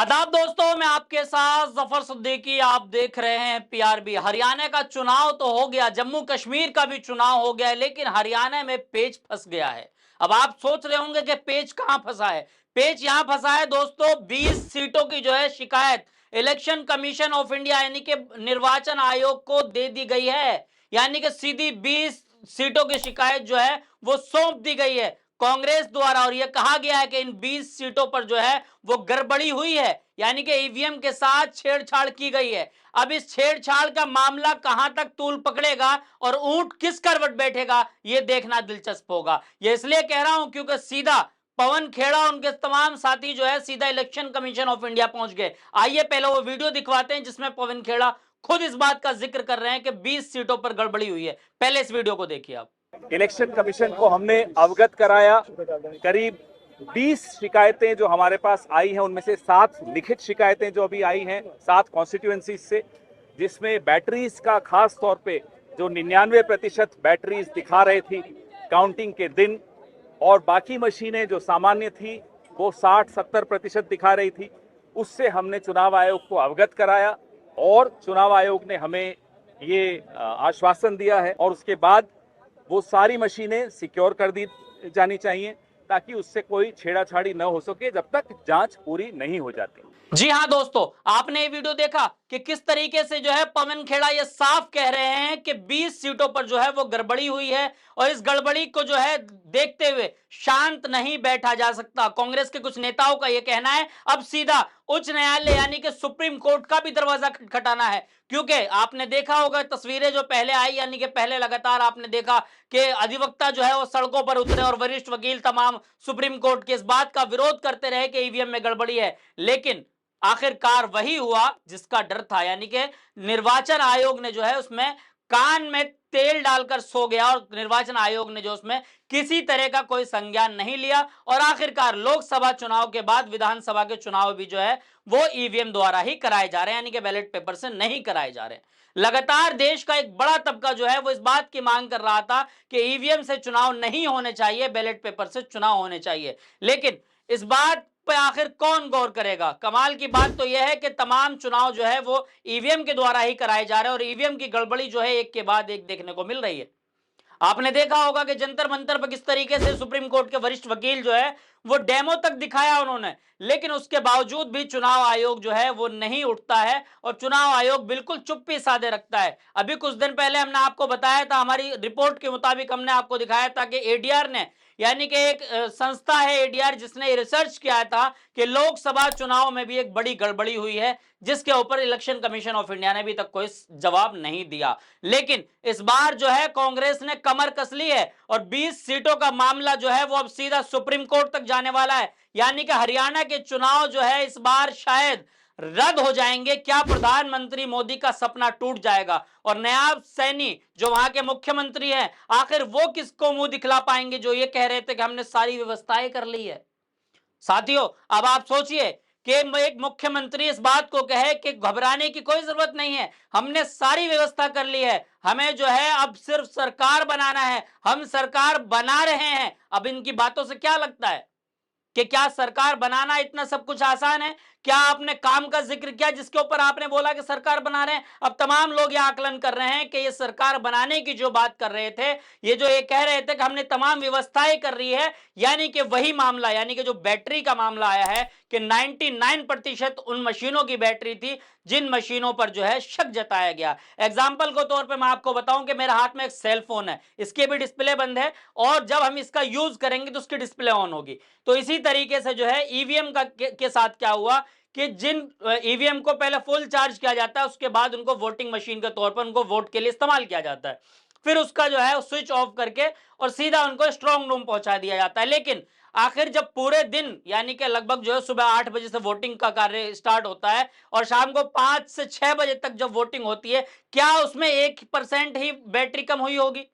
आदाब दोस्तों, मैं आपके साथ जफर सिद्दीकी। आप देख रहे हैं पीआरबी। हरियाणा का चुनाव तो हो गया, जम्मू कश्मीर का भी चुनाव हो गया, लेकिन हरियाणा में पेच फंस गया है। अब आप सोच रहे होंगे कि पेच कहां फंसा है। पेच यहां फंसा है दोस्तों, 20 सीटों की जो है शिकायत इलेक्शन कमीशन ऑफ इंडिया यानी कि निर्वाचन आयोग को दे दी गई है। यानी कि सीधी 20 सीटों की शिकायत जो है वो सौंप दी गई है कांग्रेस द्वारा, और यह कहा गया है कि इन 20 सीटों पर जो है वो गड़बड़ी हुई है, यानी कि ईवीएम के साथ छेड़छाड़ की गई है। अब इस छेड़छाड़ का मामला कहां तक तूल पकड़ेगा और ऊंट किस करवट बैठेगा, यह देखना दिलचस्प होगा। यह इसलिए कह रहा हूं क्योंकि सीधा पवन खेड़ा उनके तमाम साथी जो है सीधा इलेक्शन कमीशन ऑफ इंडिया पहुंच गए। आइए पहले वो वीडियो दिखवाते हैं जिसमें पवन खेड़ा खुद इस बात का जिक्र कर रहे हैं कि 20 सीटों पर गड़बड़ी हुई है। पहले इस वीडियो को देखिए आप। इलेक्शन कमीशन को हमने अवगत कराया। करीब 20 शिकायतें जो हमारे पास आई हैं, उनमें से 7 लिखित शिकायतें जो अभी आई हैं 7 कॉन्स्टिट्यूएंसीज से, जिसमें बैटरीज का खास तौर पे जो 99% बैटरीज दिखा रहे थी काउंटिंग के दिन, और बाकी मशीनें जो सामान्य थी वो 60-70% दिखा रही थी। उससे हमने चुनाव आयोग को अवगत कराया और चुनाव आयोग ने हमें ये आश्वासन दिया है, और उसके बाद वो सारी मशीनें सिक्योर कर दी जानी चाहिए ताकि उससे कोई छेड़ाछाड़ी न हो सके जब तक जांच पूरी नहीं हो जाती। जी हां दोस्तों, आपने ये वीडियो देखा कि किस तरीके से जो है पवन खेड़ा ये साफ कह रहे हैं कि 20 सीटों पर जो है वो गड़बड़ी हुई है, और इस गड़बड़ी को जो है देखते हुए शांत नहीं बैठा जा सकता। कांग्रेस के कुछ नेताओं का यह कहना है अब सीधा उच्च न्यायालय यानी कि सुप्रीम कोर्ट का भी दरवाजा खटखटाना है, क्योंकि आपने देखा होगा तस्वीरें जो पहले आई, यानी कि पहले लगातार आपने देखा कि अधिवक्ता जो है वो सड़कों पर उतरे और वरिष्ठ वकील तमाम सुप्रीम कोर्ट के इस बात का विरोध करते रहे कि ईवीएम में गड़बड़ी है। लेकिन आखिरकार वही हुआ जिसका डर था, यानी कि निर्वाचन आयोग ने जो है उसमें कान में तेल डालकर सो गया, और निर्वाचन आयोग ने जो उसमें किसी तरह का कोई संज्ञान नहीं लिया, और आखिरकार लोकसभा चुनाव के बाद विधानसभा के चुनाव भी जो है वो ईवीएम द्वारा ही कराए जा रहे हैं, यानी कि बैलेट पेपर से नहीं कराए जा रहे हैं। लगातार देश का एक बड़ा तबका जो है वो इस बात की मांग कर रहा था कि ईवीएम से चुनाव नहीं होने चाहिए, बैलेट पेपर से चुनाव होने चाहिए। लेकिन इस बात पे आखिर कौन गौर करेगा। कमाल की बात तो यह है कि तमाम चुनाव जो है वो ईवीएम के द्वारा ही कराए जा रहे हैं, और ईवीएम की गड़बड़ी जो है एक के बाद एक देखने को मिल रही है। आपने देखा होगा कि जंतर मंतर पर किस तरीके से सुप्रीम कोर्ट के वरिष्ठ वकील जो है वो डेमो तक दिखाया उन्होंने, लेकिन उसके बावजूद भी चुनाव आयोग जो है वो नहीं उठता है, और चुनाव आयोग बिल्कुल चुप्पी साधे रखता है। अभी कुछ दिन पहले हमने आपको बताया था, हमारी रिपोर्ट के मुताबिक हमने आपको दिखाया था कि एडीआर ने, यानी कि एक संस्था है एडीआर, जिसने रिसर्च किया था कि लोकसभा चुनाव में भी एक बड़ी गड़बड़ी हुई है, जिसके ऊपर इलेक्शन कमीशन ऑफ इंडिया ने अभी तक कोई जवाब नहीं दिया। लेकिन इस बार जो है कांग्रेस ने कमर कस ली है, और 20 सीटों का मामला जो है वो अब सीधा सुप्रीम कोर्ट तक जाने वाला है, यानी कि हरियाणा के चुनाव जो है इस बार शायद रद्द हो जाएंगे। क्या प्रधानमंत्री मोदी का सपना टूट जाएगा, और नयाब सैनी जो वहां के मुख्यमंत्री हैं, आखिर वो किसको मुंह दिखला पाएंगे जो ये कह रहे थे कि हमने सारी व्यवस्थाएं कर ली है। साथियों, अब आप सोचिए कि एक मुख्यमंत्री इस बात को कहे कि घबराने की कोई जरूरत नहीं है, हमने सारी व्यवस्था कर ली है, हमें जो है अब सिर्फ सरकार बनाना है, हम सरकार बना रहे हैं। अब इनकी बातों से क्या लगता है कि क्या सरकार बनाना इतना सब कुछ आसान है? क्या आपने काम का जिक्र किया जिसके ऊपर आपने बोला कि सरकार बना रहे हैं? अब तमाम लोग यह आकलन कर रहे हैं कि ये सरकार बनाने की जो बात कर रहे थे, ये जो ये कह रहे थे कि हमने तमाम व्यवस्थाएं कर रही है, यानी कि वही मामला, यानी कि जो बैटरी का मामला आया है कि 99% उन मशीनों की बैटरी थी जिन मशीनों पर जो है शक जताया गया। एग्जाम्पल के तौर पर मैं आपको बताऊं कि मेरे हाथ में एक सेल फोन है, इसकी भी डिस्प्ले बंद है, और जब हम इसका यूज करेंगे तो उसकी डिस्प्ले ऑन होगी। तो इसी तरीके से जो है ईवीएम का के साथ क्या हुआ कि जिन ईवीएम को पहले फुल चार्ज किया जाता है, उसके बाद उनको वोटिंग मशीन के तौर पर उनको वोट के लिए इस्तेमाल किया जाता है, फिर उसका जो है स्विच ऑफ करके और सीधा उनको स्ट्रांग रूम पहुंचा दिया जाता है। लेकिन आखिर जब पूरे दिन, यानी कि लगभग जो है सुबह 8 बजे से वोटिंग का कार्य स्टार्ट होता है और शाम को 5 से 6 बजे तक जब वोटिंग होती है, क्या उसमें 1% ही बैटरी कम हुई होगी?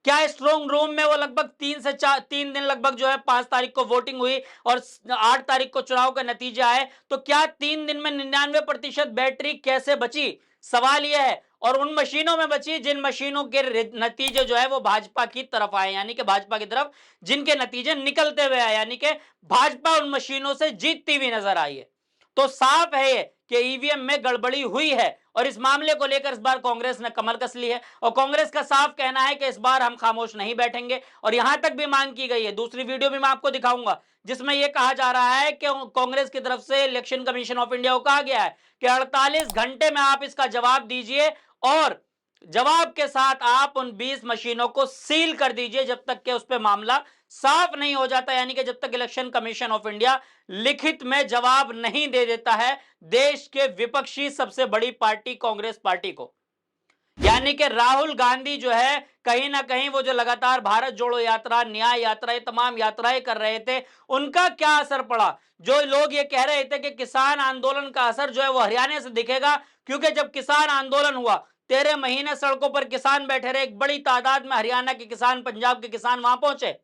क्या स्ट्रॉन्ग रूम में वो लगभग 3 दिन, लगभग जो है 5 तारीख को वोटिंग हुई और 8 तारीख को चुनाव का नतीजा आए, तो क्या 3 दिन में 99% बैटरी कैसे बची? सवाल यह है। और उन मशीनों में बची जिन मशीनों के नतीजे जो है वो भाजपा की तरफ आए, यानी कि भाजपा की तरफ जिनके नतीजे निकलते हुए आए, यानी कि भाजपा उन मशीनों से जीतती हुई नजर आई है। तो साफ है ये कि ईवीएम में गड़बड़ी हुई है और इस मामले को लेकर इस बार कांग्रेस ने कमर कस ली है और कांग्रेस का साफ कहना है कि इस बार हम खामोश नहीं बैठेंगे और यहां तक भी मांग की गई है। दूसरी वीडियो भी मैं आपको दिखाऊंगा जिसमें यह कहा जा रहा है कि कांग्रेस की तरफ से इलेक्शन कमीशन ऑफ इंडिया को कहा गया है कि 48 घंटे में आप इसका जवाब दीजिए और जवाब के साथ आप उन 20 मशीनों को सील कर दीजिए जब तक कि उस पर मामला साफ नहीं हो जाता, यानी कि जब तक इलेक्शन कमीशन ऑफ इंडिया लिखित में जवाब नहीं दे देता है देश के विपक्षी सबसे बड़ी पार्टी कांग्रेस पार्टी को। यानी कि राहुल गांधी जो है कहीं ना कहीं वो जो लगातार भारत जोड़ो यात्रा, न्याय यात्रा, ये तमाम यात्राएं कर रहे थे, उनका क्या असर पड़ा। जो लोग ये कह रहे थे कि किसान आंदोलन का असर जो है वो हरियाणा से दिखेगा, क्योंकि जब किसान आंदोलन हुआ 13 महीने सड़कों पर किसान बैठे रहे, एक बड़ी तादाद में हरियाणा के किसान, पंजाब के किसान वहां पहुंचे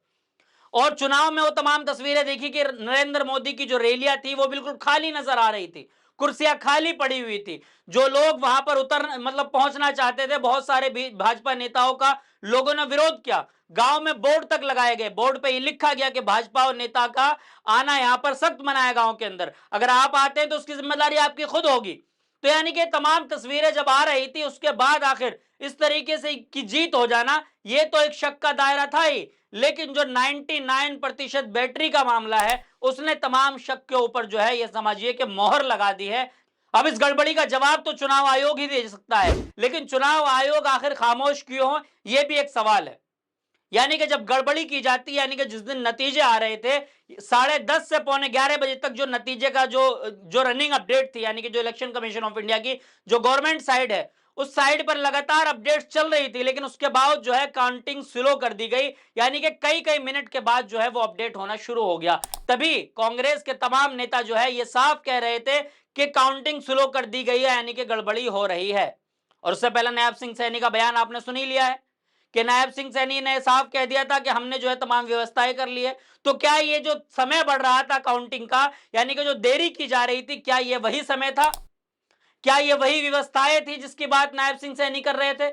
और चुनाव में वो तमाम तस्वीरें देखी कि नरेंद्र मोदी की जो रैलियां थी वो बिल्कुल खाली नजर आ रही थी, कुर्सियां खाली पड़ी हुई थी। जो लोग वहां पर मतलब पहुंचना चाहते थे, बहुत सारे भाजपा नेताओं का लोगों ने विरोध किया। गांव में बोर्ड तक लगाए गए, बोर्ड पे ये लिखा गया कि भाजपा और नेता का आना यहां पर सख्त मना है गांव के अंदर, अगर आप आते हैं तो उसकी जिम्मेदारी आपकी खुद होगी। तो यानी कि तमाम तस्वीरें जब आ रही थी, उसके बाद आखिर इस तरीके से की जीत हो जाना, ये तो एक शक का दायरा था ही, लेकिन जो 99% बैटरी का मामला है उसने तमाम शक के ऊपर जो है ये समझिए कि मोहर लगा दी है। अब इस गड़बड़ी का जवाब तो चुनाव आयोग ही दे सकता है, लेकिन चुनाव आयोग आखिर खामोश क्यों हो, यह भी एक सवाल है। यानी कि जब गड़बड़ी की जाती है, यानी कि जिस दिन नतीजे आ रहे थे 10:30 से 11:45 बजे तक जो नतीजे का जो रनिंग अपडेट थी, यानी कि जो इलेक्शन कमीशन ऑफ इंडिया की जो गवर्नमेंट साइड है उस साइड पर लगातार अपडेट्स चल रही थी, लेकिन उसके बाद जो है काउंटिंग स्लो कर दी गई, यानी कि कई कई मिनट के बाद जो है वो अपडेट होना शुरू हो गया। तभी कांग्रेस के तमाम नेता जो है ये साफ कह रहे थे कि काउंटिंग स्लो कर दी गई है, यानी कि गड़बड़ी हो रही है। और उससे पहले नायब सिंह सैनी का बयान आपने सुन ही लिया है कि नायब सिंह सैनी ने साफ कह दिया था कि हमने जो है तमाम व्यवस्थाएं कर ली है। तो क्या ये जो समय बढ़ रहा था काउंटिंग का, यानी कि जो देरी की जा रही थी, क्या ये वही समय था, क्या ये वही व्यवस्थाएं थी जिसकी बात नायब सिंह सैनी कर रहे थे।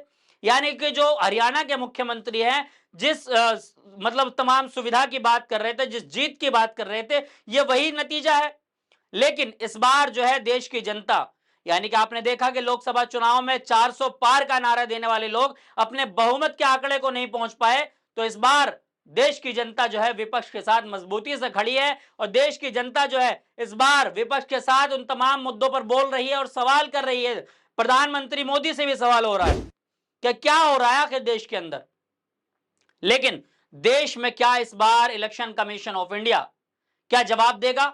यानी कि जो हरियाणा के मुख्यमंत्री हैं, जिस मतलब तमाम सुविधा की बात कर रहे थे, जिस जीत की बात कर रहे थे, ये वही नतीजा है। लेकिन इस बार जो है देश की जनता, यानी कि आपने देखा कि लोकसभा चुनाव में 400 पार का नारा देने वाले लोग अपने बहुमत के आंकड़े को नहीं पहुंच पाए। तो इस बार देश की जनता जो है विपक्ष के साथ मजबूती से खड़ी है और देश की जनता जो है इस बार विपक्ष के साथ उन तमाम मुद्दों पर बोल रही है और सवाल कर रही है। प्रधानमंत्री मोदी से भी सवाल हो रहा है कि क्या हो रहा है आखिर देश के अंदर। लेकिन देश में क्या इस बार इलेक्शन कमीशन ऑफ इंडिया क्या जवाब देगा?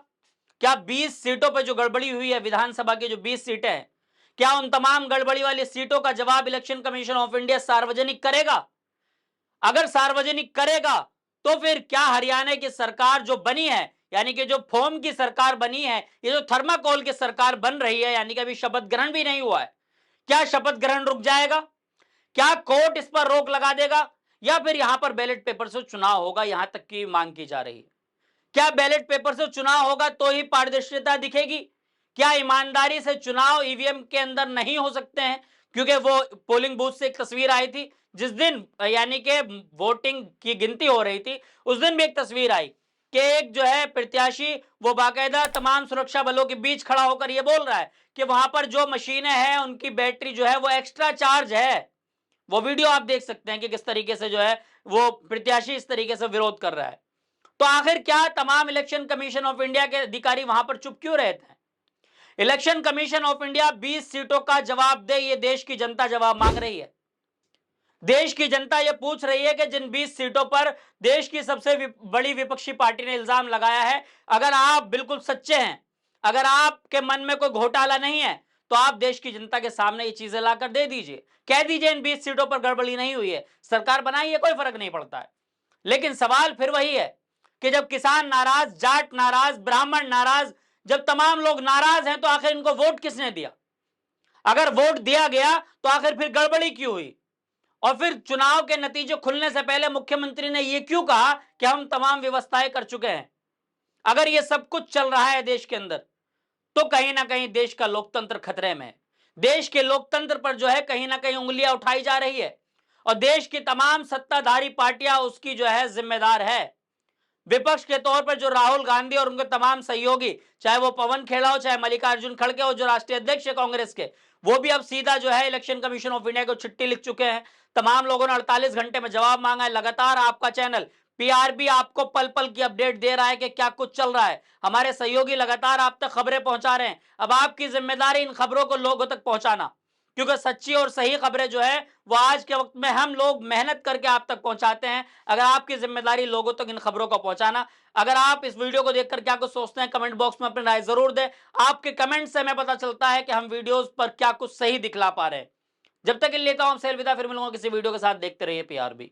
क्या 20 सीटों पर जो गड़बड़ी हुई है, विधानसभा की जो 20 सीटें हैं, क्या उन तमाम गड़बड़ी वाली सीटों का जवाब इलेक्शन कमीशन ऑफ इंडिया सार्वजनिक करेगा? अगर सार्वजनिक करेगा तो फिर क्या हरियाणा की सरकार जो बनी है, यानी कि जो फोम की सरकार बनी है, ये जो थर्माकोल की सरकार बन रही है, यानी कि अभी शपथ ग्रहण भी नहीं हुआ है, क्या शपथ ग्रहण रुक जाएगा? क्या कोर्ट इस पर रोक लगा देगा? या फिर यहां पर बैलेट पेपर से चुनाव होगा, यहां तक की मांग की जा रही है। क्या बैलेट पेपर से चुनाव होगा तो ही पारदर्शिता दिखेगी? क्या ईमानदारी से चुनाव ईवीएम के अंदर नहीं हो सकते हैं? क्योंकि वो पोलिंग बूथ से एक तस्वीर आई थी जिस दिन यानी कि वोटिंग की गिनती हो रही थी, उस दिन भी एक तस्वीर आई कि एक जो है प्रत्याशी वो बाकायदा तमाम सुरक्षा बलों के बीच खड़ा होकर ये बोल रहा है कि वहां पर जो मशीनें हैं उनकी बैटरी जो है वो एक्स्ट्रा चार्ज है। वो वीडियो आप देख सकते हैं कि किस तरीके से जो है वो प्रत्याशी इस तरीके से विरोध कर रहा है। तो आखिर क्या तमाम इलेक्शन कमीशन ऑफ इंडिया के अधिकारी वहां पर चुप क्यों रहते हैं? इलेक्शन कमीशन ऑफ इंडिया 20 सीटों का जवाब दे, ये देश की जनता जवाब मांग रही है। देश की जनता ये पूछ रही है कि जिन 20 सीटों पर देश की सबसे बड़ी विपक्षी पार्टी ने इल्जाम लगाया है, अगर आप बिल्कुल सच्चे हैं, अगर आपके मन में कोई घोटाला नहीं है, तो आप देश की जनता के सामने ये चीजें लाकर दे दीजिए, कह दीजिए इन 20 सीटों पर गड़बड़ी नहीं हुई है, सरकार बनाई है, कोई फर्क नहीं पड़ता है। लेकिन सवाल फिर वही है कि जब किसान नाराज, जाट नाराज, ब्राह्मण नाराज, जब तमाम लोग नाराज हैं, तो आखिर इनको वोट किसने दिया? अगर वोट दिया गया तो आखिर फिर गड़बड़ी क्यों हुई? और फिर चुनाव के नतीजे खुलने से पहले मुख्यमंत्री ने यह क्यों कहा कि हम तमाम व्यवस्थाएं कर चुके हैं? अगर यह सब कुछ चल रहा है देश के अंदर, तो कहीं ना कहीं देश का लोकतंत्र खतरे में है। देश के लोकतंत्र पर जो है कहीं ना कहीं उंगलियां उठाई जा रही है और देश की तमाम सत्ताधारी पार्टियां उसकी जो है जिम्मेदार है। विपक्ष के तौर पर जो राहुल गांधी और उनके तमाम सहयोगी, चाहे वो पवन खेड़ा हो, चाहे मल्लिकार्जुन खड़गे हो, जो राष्ट्रीय अध्यक्ष है कांग्रेस के, वो भी अब सीधा जो है इलेक्शन कमीशन ऑफ इंडिया को चिट्ठी लिख चुके हैं। तमाम लोगों ने 48 घंटे में जवाब मांगा है। लगातार आपका चैनल पीआरबी आपको पल पल की अपडेट दे रहा है कि क्या कुछ चल रहा है। हमारे सहयोगी लगातार आप तक खबरें पहुंचा रहे हैं। अब आपकी जिम्मेदारी इन खबरों को लोगों तक पहुंचाना, क्योंकि सच्ची और सही खबरें जो है वो आज के वक्त में हम लोग मेहनत करके आप तक पहुंचाते हैं। अगर आपकी जिम्मेदारी लोगों तक इन खबरों को पहुंचाना। अगर आप इस वीडियो को देखकर क्या कुछ सोचते हैं, कमेंट बॉक्स में अपनी राय जरूर दें। आपके कमेंट से हमें पता चलता है कि हम वीडियोस पर क्या कुछ सही दिखला पा रहे हैं। जब तक के लिए लेता हूं आपसे अलविदा, फिर मिलूंगा किसी वीडियो के साथ। देखते रहिए पीआरबी।